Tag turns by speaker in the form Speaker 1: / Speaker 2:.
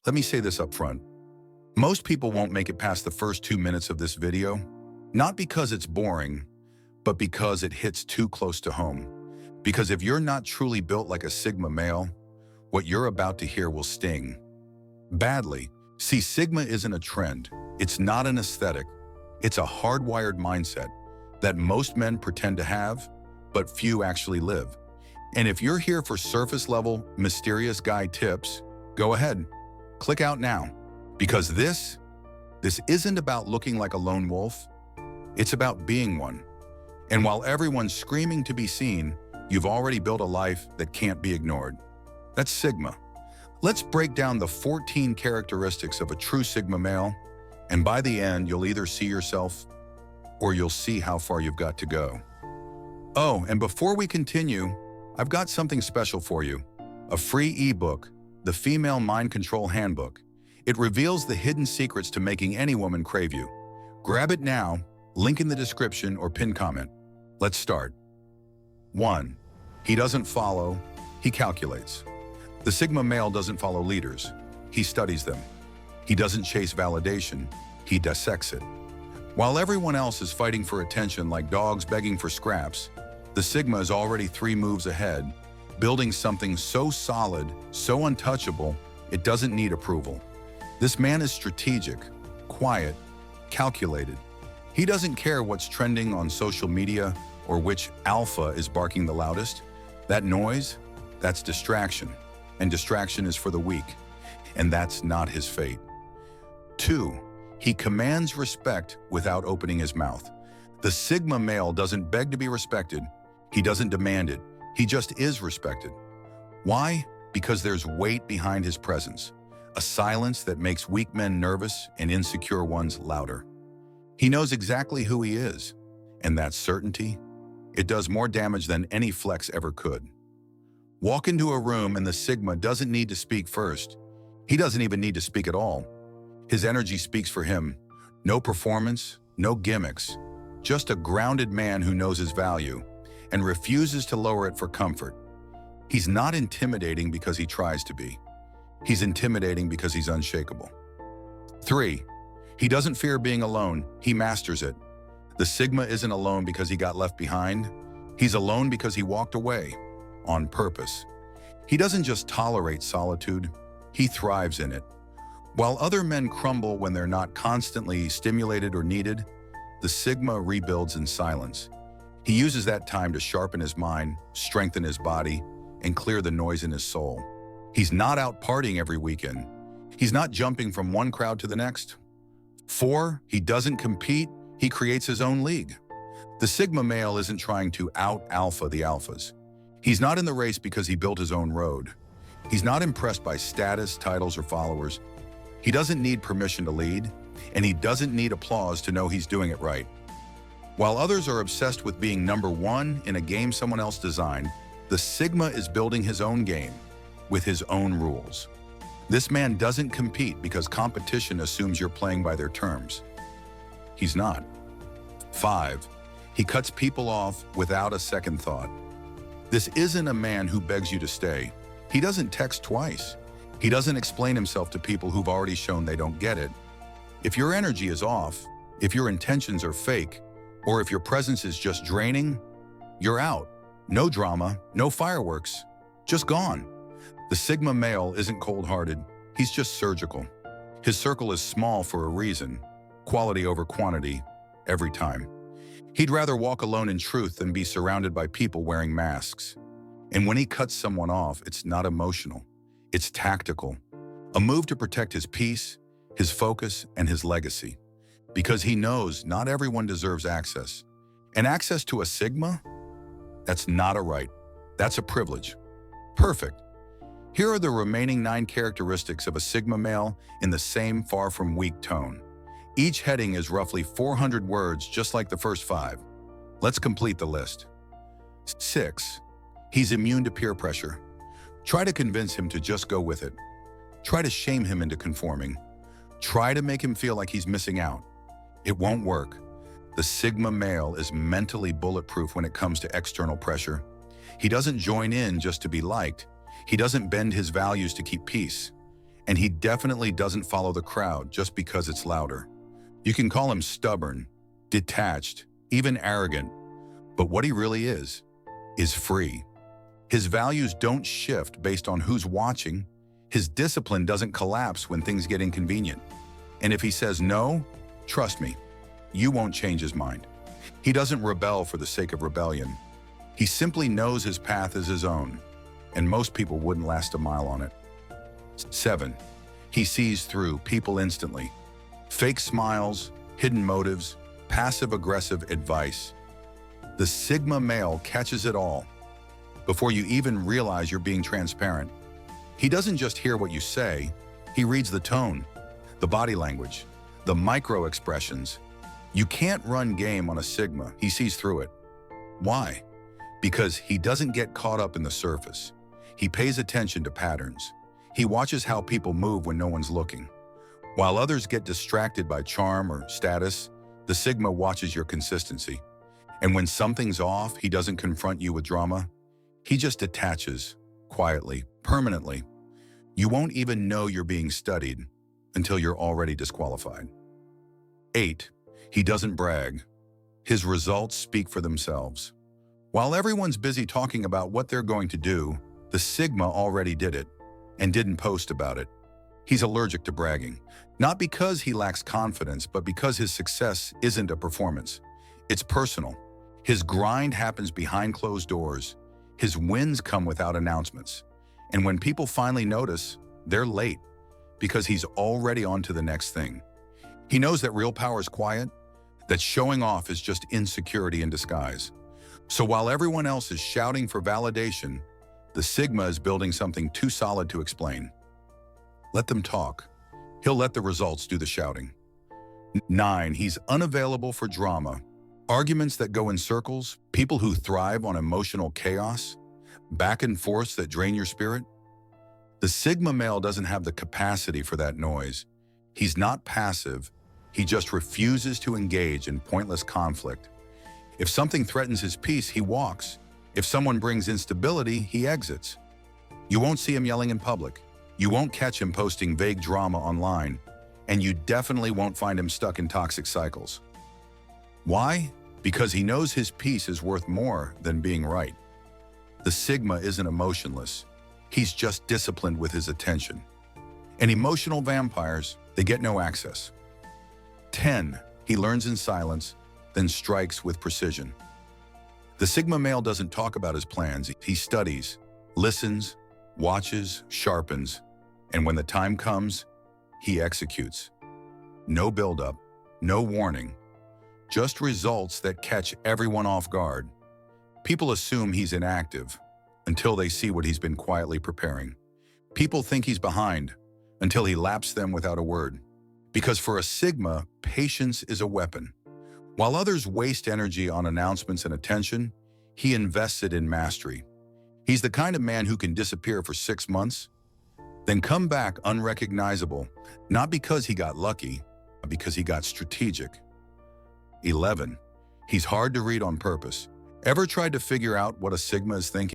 Speaker 1: Let me say this up front. Most people won't make it past the first 2 minutes of this video, not because it's boring, but because it hits too close to home. Because if you're not truly built like a Sigma male, what you're about to hear will sting badly. See, Sigma isn't a trend. It's not an aesthetic. It's a hardwired mindset that most men pretend to have, but few actually live. And if you're here for surface-level, mysterious guy tips, go ahead, click out now. Because this isn't about looking like a lone wolf. It's about being one. And while everyone's screaming to be seen, you've already built a life that can't be ignored. That's Sigma. Let's break down the 14 characteristics of a true Sigma male, and by the end, you'll either see yourself or you'll see how far you've got to go. Oh, and before we continue, I've got something special for you. A free ebook, the Female Mind Control Handbook. It reveals the hidden secrets to making any woman crave you. Grab it now, link in the description or pinned comment. Let's start. 1. He doesn't follow, he calculates. The Sigma male doesn't follow leaders, he studies them. He doesn't chase validation, he dissects it. While everyone else is fighting for attention like dogs begging for scraps, the Sigma is already 3 moves ahead, building something so solid, so untouchable, it doesn't need approval. This man is strategic, quiet, calculated. He doesn't care what's trending on social media or which alpha is barking the loudest. That noise, that's distraction, and distraction is for the weak, and that's not his fate. 2. He commands respect without opening his mouth. The Sigma male doesn't beg to be respected. He doesn't demand it. He just is respected. Why? Because there's weight behind his presence. A silence that makes weak men nervous and insecure ones louder. He knows exactly who he is, and that certainty, it does more damage than any flex ever could. Walk into a room and the Sigma doesn't need to speak first. He doesn't even need to speak at all. His energy speaks for him. No performance, no gimmicks. Just a grounded man who knows his value and refuses to lower it for comfort. He's not intimidating because he tries to be. He's intimidating because he's unshakable. 3. He doesn't fear being alone, he masters it. The Sigma isn't alone because he got left behind. He's alone because he walked away, on purpose. He doesn't just tolerate solitude, he thrives in it. While other men crumble when they're not constantly stimulated or needed, the Sigma rebuilds in silence. He uses that time to sharpen his mind, strengthen his body, and clear the noise in his soul. He's not out partying every weekend. He's not jumping from one crowd to the next. 4. He doesn't compete, he creates his own league. The Sigma male isn't trying to out-alpha the alphas. He's not in the race because he built his own road. He's not impressed by status, titles, or followers. He doesn't need permission to lead, and he doesn't need applause to know he's doing it right. While others are obsessed with being number 1 in a game someone else designed, the Sigma is building his own game, with his own rules. This man doesn't compete because competition assumes you're playing by their terms. He's not. 5. He cuts people off without a second thought. This isn't a man who begs you to stay. He doesn't text twice. He doesn't explain himself to people who've already shown they don't get it. If your energy is off, if your intentions are fake, or if your presence is just draining, you're out. No drama, no fireworks, just gone. The Sigma male isn't cold-hearted, he's just surgical. His circle is small for a reason, quality over quantity, every time. He'd rather walk alone in truth than be surrounded by people wearing masks. And when he cuts someone off, it's not emotional, it's tactical. A move to protect his peace, his focus, and his legacy. Because he knows not everyone deserves access. And access to a Sigma? That's not a right, that's a privilege. Perfect. Here are the remaining 9 characteristics of a Sigma male in the same far from weak tone. Each heading is roughly 400 words, just like the first 5. Let's complete the list. 6. He's immune to peer pressure. Try to convince him to just go with it. Try to shame him into conforming. Try to make him feel like he's missing out. It won't work. The Sigma male is mentally bulletproof when it comes to external pressure. He doesn't join in just to be liked. He doesn't bend his values to keep peace. And he definitely doesn't follow the crowd just because it's louder. You can call him stubborn, detached, even arrogant, but what he really is free. His values don't shift based on who's watching. His discipline doesn't collapse when things get inconvenient. And if he says no, trust me, you won't change his mind. He doesn't rebel for the sake of rebellion. He simply knows his path is his own, and most people wouldn't last a mile on it. 7. He sees through people instantly. Fake smiles, hidden motives, passive-aggressive advice. The Sigma male catches it all before you even realize you're being transparent. He doesn't just hear what you say, he reads the tone, the body language, the micro-expressions. You can't run game on a Sigma, he sees through it. Why? Because he doesn't get caught up in the surface. He pays attention to patterns. He watches how people move when no one's looking. While others get distracted by charm or status, the Sigma watches your consistency. And when something's off, he doesn't confront you with drama. He just detaches, quietly, permanently. You won't even know you're being studied until you're already disqualified. 8. He doesn't brag. His results speak for themselves. While everyone's busy talking about what they're going to do, the Sigma already did it and didn't post about it. He's allergic to bragging, not because he lacks confidence, but because his success isn't a performance. It's personal. His grind happens behind closed doors. His wins come without announcements. And when people finally notice, they're late because he's already on to the next thing. He knows that real power is quiet, that showing off is just insecurity in disguise. So while everyone else is shouting for validation, the Sigma is building something too solid to explain. Let them talk. He'll let the results do the shouting. 9. He's unavailable for drama. Arguments that go in circles, people who thrive on emotional chaos, back and forths that drain your spirit. The Sigma male doesn't have the capacity for that noise. He's not passive. He just refuses to engage in pointless conflict. If something threatens his peace, he walks. If someone brings instability, he exits. You won't see him yelling in public. You won't catch him posting vague drama online. And you definitely won't find him stuck in toxic cycles. Why? Because he knows his peace is worth more than being right. The Sigma isn't emotionless. He's just disciplined with his attention. And emotional vampires, they get no access. 10. He learns in silence, then strikes with precision. The Sigma male doesn't talk about his plans. He studies, listens, watches, sharpens, and when the time comes, he executes. No buildup, no warning, just results that catch everyone off guard. People assume he's inactive until they see what he's been quietly preparing. People think he's behind until he laps them without a word. Because for a Sigma, patience is a weapon. While others waste energy on announcements and attention, he invests it in mastery. He's the kind of man who can disappear for 6 months, then come back unrecognizable, not because he got lucky, but because he got strategic. 11. He's hard to read on purpose. Ever tried to figure out what a Sigma is thinking?